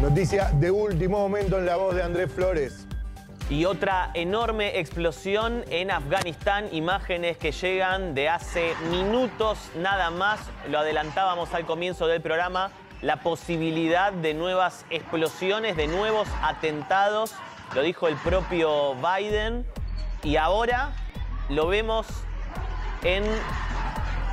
Noticia de último momento en la voz de Andrés Flores. Y otra enorme explosión en Afganistán, imágenes que llegan de hace minutos nada más. Lo adelantábamos al comienzo del programa, la posibilidad de nuevas explosiones, de nuevos atentados. Lo dijo el propio Biden y ahora lo vemos en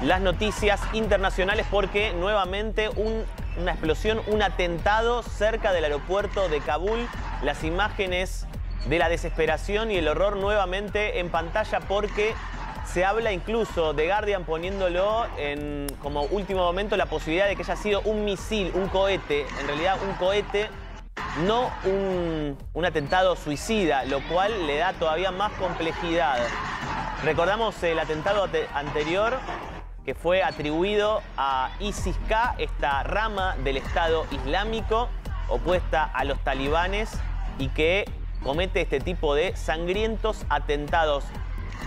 las noticias internacionales porque nuevamente una explosión, un atentado cerca del aeropuerto de Kabul. Las imágenes de la desesperación y el horror nuevamente en pantalla porque se habla incluso de Guardian poniéndolo en como último momento la posibilidad de que haya sido un misil, un cohete, en realidad un cohete, no un atentado suicida, lo cual le da todavía más complejidad. Recordamos el atentado anterior que fue atribuido a ISIS-K, esta rama del Estado Islámico opuesta a los talibanes y que comete este tipo de sangrientos atentados.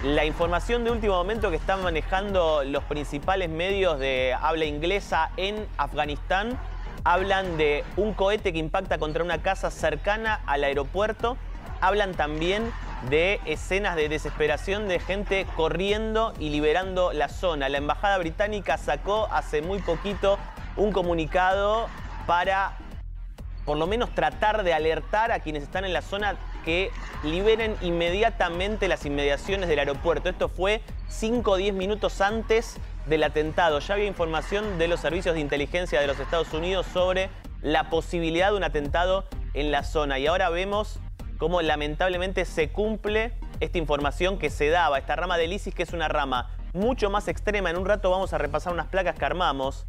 La información de último momento que están manejando los principales medios de habla inglesa en Afganistán hablan de un cohete que impacta contra una casa cercana al aeropuerto. Hablan también de escenas de desesperación de gente corriendo y liberando la zona. La embajada británica sacó hace muy poquito un comunicado para por lo menos tratar de alertar a quienes están en la zona que liberen inmediatamente las inmediaciones del aeropuerto. Esto fue 5 o 10 minutos antes del atentado. Ya había información de los servicios de inteligencia de los Estados Unidos sobre la posibilidad de un atentado en la zona. Y ahora vemos cómo lamentablemente se cumple esta información que se daba. Esta rama del ISIS, que es una rama mucho más extrema. En un rato vamos a repasar unas placas que armamos.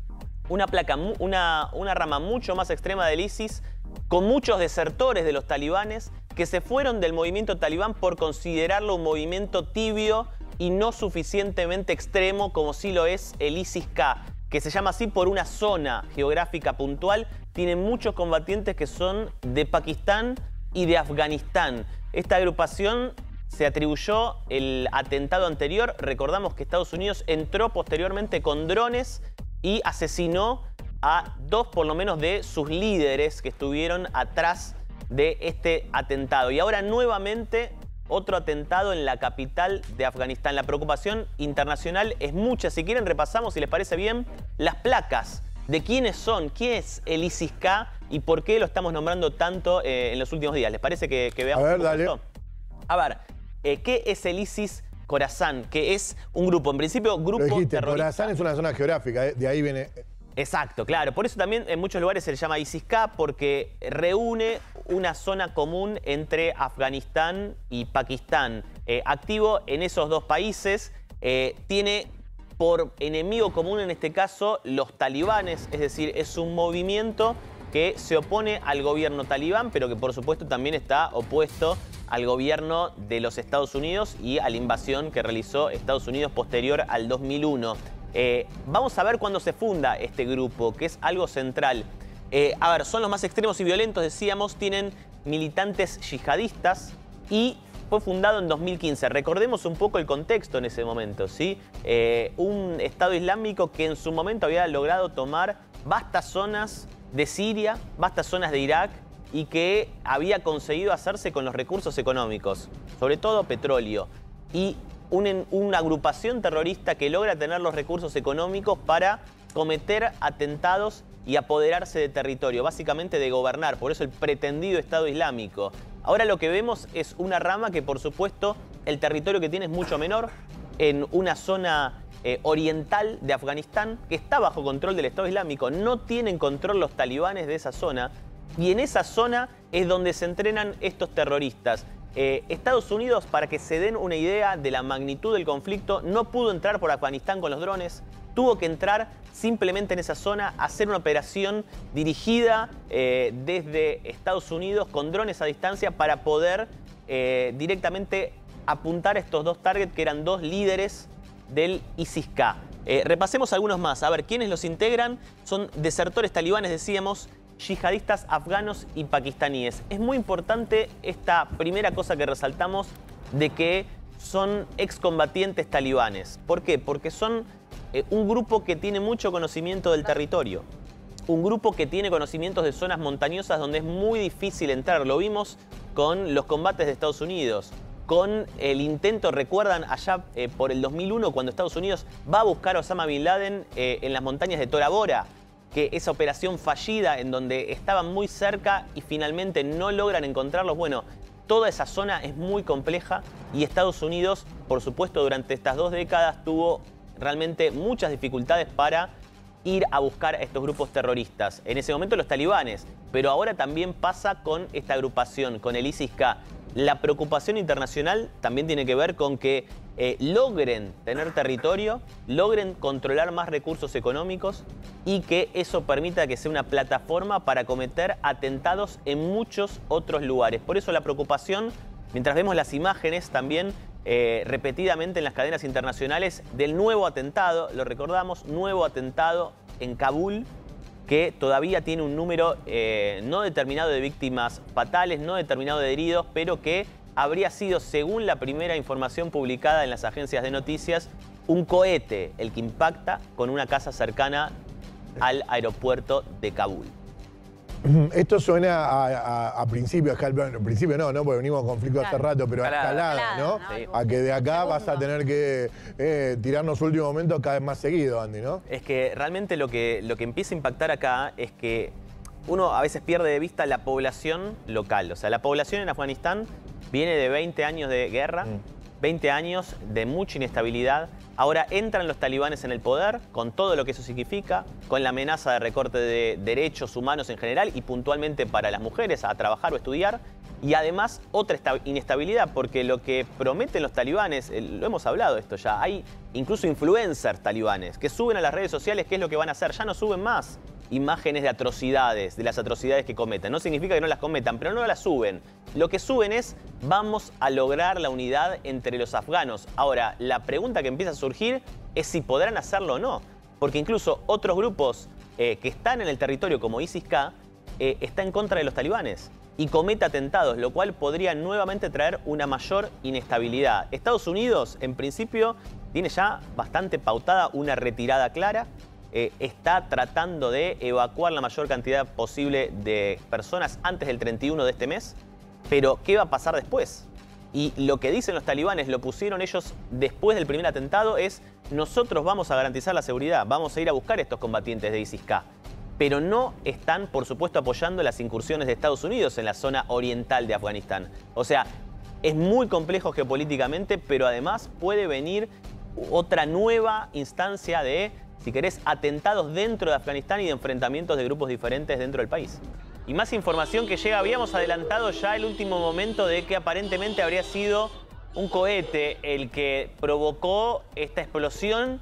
Una rama mucho más extrema del ISIS, con muchos desertores de los talibanes que se fueron del movimiento talibán por considerarlo un movimiento tibio y no suficientemente extremo como sí lo es el ISIS-K, que se llama así por una zona geográfica puntual. Tiene muchos combatientes que son de Pakistán y de Afganistán. Esta agrupación se atribuyó el atentado anterior. Recordamos que Estados Unidos entró posteriormente con drones y asesinó a 2 por lo menos de sus líderes que estuvieron atrás de este atentado. Y ahora nuevamente otro atentado en la capital de Afganistán. La preocupación internacional es mucha. Si quieren repasamos, si les parece bien, las placas de quiénes son, qué es el ISIS-K y por qué lo estamos nombrando tanto en los últimos días. ¿Les parece que veamos? A ver, dale. Esto? A ver, ¿qué es el ISIS Khorasan? Que es un grupo, en principio, grupo terrorista. Khorasan es una zona geográfica, de ahí viene. Exacto, claro. Por eso también en muchos lugares se le llama ISIS-K, porque reúne una zona común entre Afganistán y Pakistán. Activo en esos dos países, tiene por enemigo común en este caso los talibanes, es decir, es un movimiento que se opone al gobierno talibán, pero que por supuesto también está opuesto al gobierno de los Estados Unidos y a la invasión que realizó Estados Unidos posterior al 2001. Vamos a ver cuándo se funda este grupo, que es algo central. A ver, son los más extremos y violentos, decíamos, tienen militantes yihadistas y fue fundado en 2015. Recordemos un poco el contexto en ese momento, ¿sí? Un Estado Islámico que en su momento había logrado tomar vastas zonas de Siria, vastas zonas de Irak y que había conseguido hacerse con los recursos económicos, sobre todo petróleo. Y una agrupación terrorista que logra tener los recursos económicos para cometer atentados y apoderarse de territorio, básicamente de gobernar, por eso el pretendido Estado Islámico. Ahora lo que vemos es una rama que por supuesto el territorio que tiene es mucho menor, en una zona oriental de Afganistán que está bajo control del Estado Islámico. No tienen control los talibanes de esa zona y en esa zona es donde se entrenan estos terroristas. Estados Unidos, para que se den una idea de la magnitud del conflicto, no pudo entrar por Afganistán con los drones, tuvo que entrar simplemente en esa zona, hacer una operación dirigida desde Estados Unidos con drones a distancia para poder directamente apuntar a estos dos targets que eran dos líderes del ISIS-K. Repasemos algunos más. A ver, ¿quiénes los integran? Son desertores talibanes, decíamos, yihadistas afganos y pakistaníes. Es muy importante esta primera cosa que resaltamos de que son excombatientes talibanes. ¿Por qué? Porque son un grupo que tiene mucho conocimiento del territorio. un grupo que tiene conocimientos de zonas montañosas donde es muy difícil entrar. Lo vimos con los combates de Estados Unidos, con el intento, recuerdan, allá por el 2001, cuando Estados Unidos va a buscar a Osama Bin Laden en las montañas de Tora Bora, que esa operación fallida en donde estaban muy cerca y finalmente no logran encontrarlos. Bueno, toda esa zona es muy compleja y Estados Unidos, por supuesto, durante estas 2 décadas tuvo realmente muchas dificultades para ir a buscar a estos grupos terroristas. En ese momento los talibanes, pero ahora también pasa con esta agrupación, con el ISIS-K. La preocupación internacional también tiene que ver con que logren tener territorio, logren controlar más recursos económicos y que eso permita que sea una plataforma para cometer atentados en muchos otros lugares. Por eso la preocupación, mientras vemos las imágenes también repetidamente en las cadenas internacionales del nuevo atentado, lo recordamos, nuevo atentado en Kabul, que todavía tiene un número no determinado de víctimas fatales, no determinado de heridos, pero que habría sido, según la primera información publicada en las agencias de noticias, un cohete el que impacta con una casa cercana al aeropuerto de Kabul. Esto suena a principio, principio no, porque venimos con conflicto hace rato, pero a escalada, ¿no? Sí. A que de acá vas a tener que tirarnos últimos momentos cada vez más seguido, Andy, ¿no? Es que realmente lo que empieza a impactar acá es que uno a veces pierde de vista la población local. O sea, la población en Afganistán viene de 20 años de guerra, 20 años de mucha inestabilidad. Ahora entran los talibanes en el poder, con todo lo que eso significa, con la amenaza de recorte de derechos humanos en general y puntualmente para las mujeres a trabajar o estudiar. Y además otra inestabilidad, porque lo que prometen los talibanes, lo hemos hablado esto ya, hay incluso influencers talibanes que suben a las redes sociales qué es lo que van a hacer. Ya no suben más imágenes de atrocidades, de las atrocidades que cometen. No significa que no las cometan, pero no las suben. Lo que suben es, vamos a lograr la unidad entre los afganos. Ahora, la pregunta que empieza a surgir es si podrán hacerlo o no. Porque incluso otros grupos que están en el territorio, como ISIS-K, está en contra de los talibanes y comete atentados, lo cual podría nuevamente traer una mayor inestabilidad. Estados Unidos, en principio, tiene ya bastante pautada una retirada clara. Está tratando de evacuar la mayor cantidad posible de personas antes del 31 de este mes. Pero, ¿qué va a pasar después? Y lo que dicen los talibanes, lo pusieron ellos después del primer atentado, es: nosotros vamos a garantizar la seguridad, vamos a ir a buscar a estos combatientes de ISIS-K. Pero no están, por supuesto, apoyando las incursiones de Estados Unidos en la zona oriental de Afganistán. O sea, es muy complejo geopolíticamente, pero además puede venir otra nueva instancia de, si querés, atentados dentro de Afganistán y de enfrentamientos de grupos diferentes dentro del país. Y más información que llega, habíamos adelantado ya el último momento de que aparentemente habría sido un cohete el que provocó esta explosión.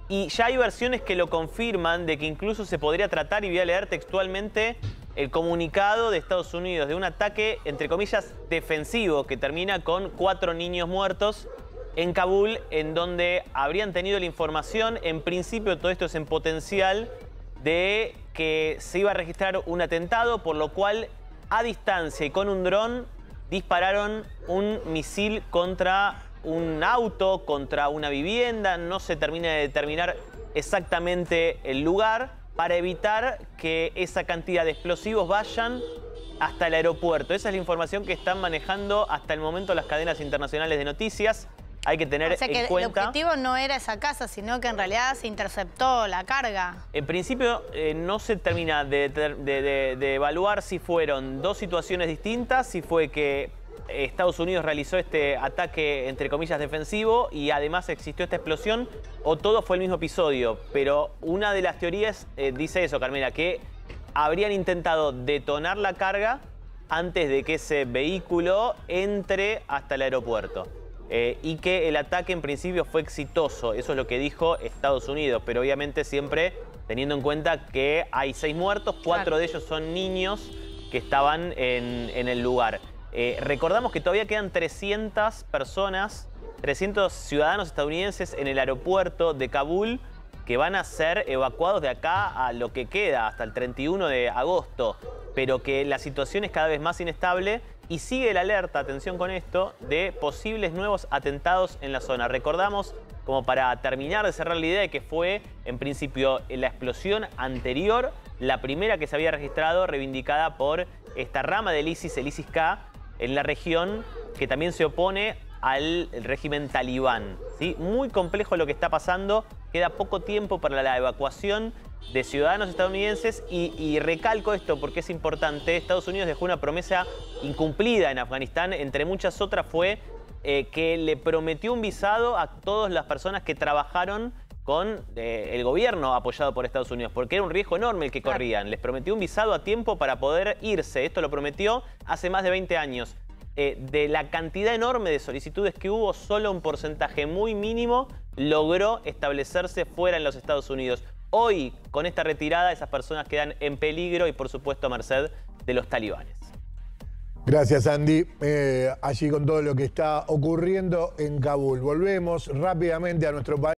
Y ya hay versiones que lo confirman, de que incluso se podría tratar, y voy a leer textualmente el comunicado de Estados Unidos, de un ataque, entre comillas, defensivo, que termina con 4 niños muertos en Kabul, en donde habrían tenido la información, en principio todo esto es en potencial, de que se iba a registrar un atentado, por lo cual a distancia y con un dron dispararon un misil contra un auto, contra una vivienda. No se termina de determinar exactamente el lugar, para evitar que esa cantidad de explosivos vayan hasta el aeropuerto. Esa es la información que están manejando hasta el momento las cadenas internacionales de noticias. Hay que tener en cuenta... El objetivo no era esa casa, sino que en realidad se interceptó la carga. En principio no se termina de evaluar si fueron 2 situaciones distintas, si fue que Estados Unidos realizó este ataque, entre comillas, defensivo, y además existió esta explosión, o todo fue el mismo episodio. Pero una de las teorías dice eso, Carmela, que habrían intentado detonar la carga antes de que ese vehículo entre hasta el aeropuerto. Y que el ataque en principio fue exitoso. Eso es lo que dijo Estados Unidos, pero obviamente siempre teniendo en cuenta que hay 6 muertos, 4 de ellos son niños que estaban en el lugar. Recordamos que todavía quedan 300 personas, 300 ciudadanos estadounidenses en el aeropuerto de Kabul que van a ser evacuados de acá a lo que queda, hasta el 31 de agosto. Pero que la situación es cada vez más inestable y sigue la alerta, atención con esto, de posibles nuevos atentados en la zona. Recordamos como para terminar de cerrar la idea de que fue, en principio, la explosión anterior, la primera que se había registrado, reivindicada por esta rama del ISIS, el ISIS-K, en la región, que también se opone al régimen talibán, ¿sí? Muy complejo lo que está pasando, queda poco tiempo para la evacuación de ciudadanos estadounidenses y recalco esto porque es importante. Estados Unidos dejó una promesa incumplida en Afganistán, entre muchas otras fue que le prometió un visado a todas las personas que trabajaron con el gobierno apoyado por Estados Unidos, porque era un riesgo enorme el que corrían. Les prometió un visado a tiempo para poder irse. Esto lo prometió hace más de 20 años. De la cantidad enorme de solicitudes que hubo, solo un porcentaje muy mínimo logró establecerse fuera en los Estados Unidos. Hoy, con esta retirada, esas personas quedan en peligro y, por supuesto, a merced de los talibanes. Gracias, Andy. Allí con todo lo que está ocurriendo en Kabul. Volvemos rápidamente a nuestro país.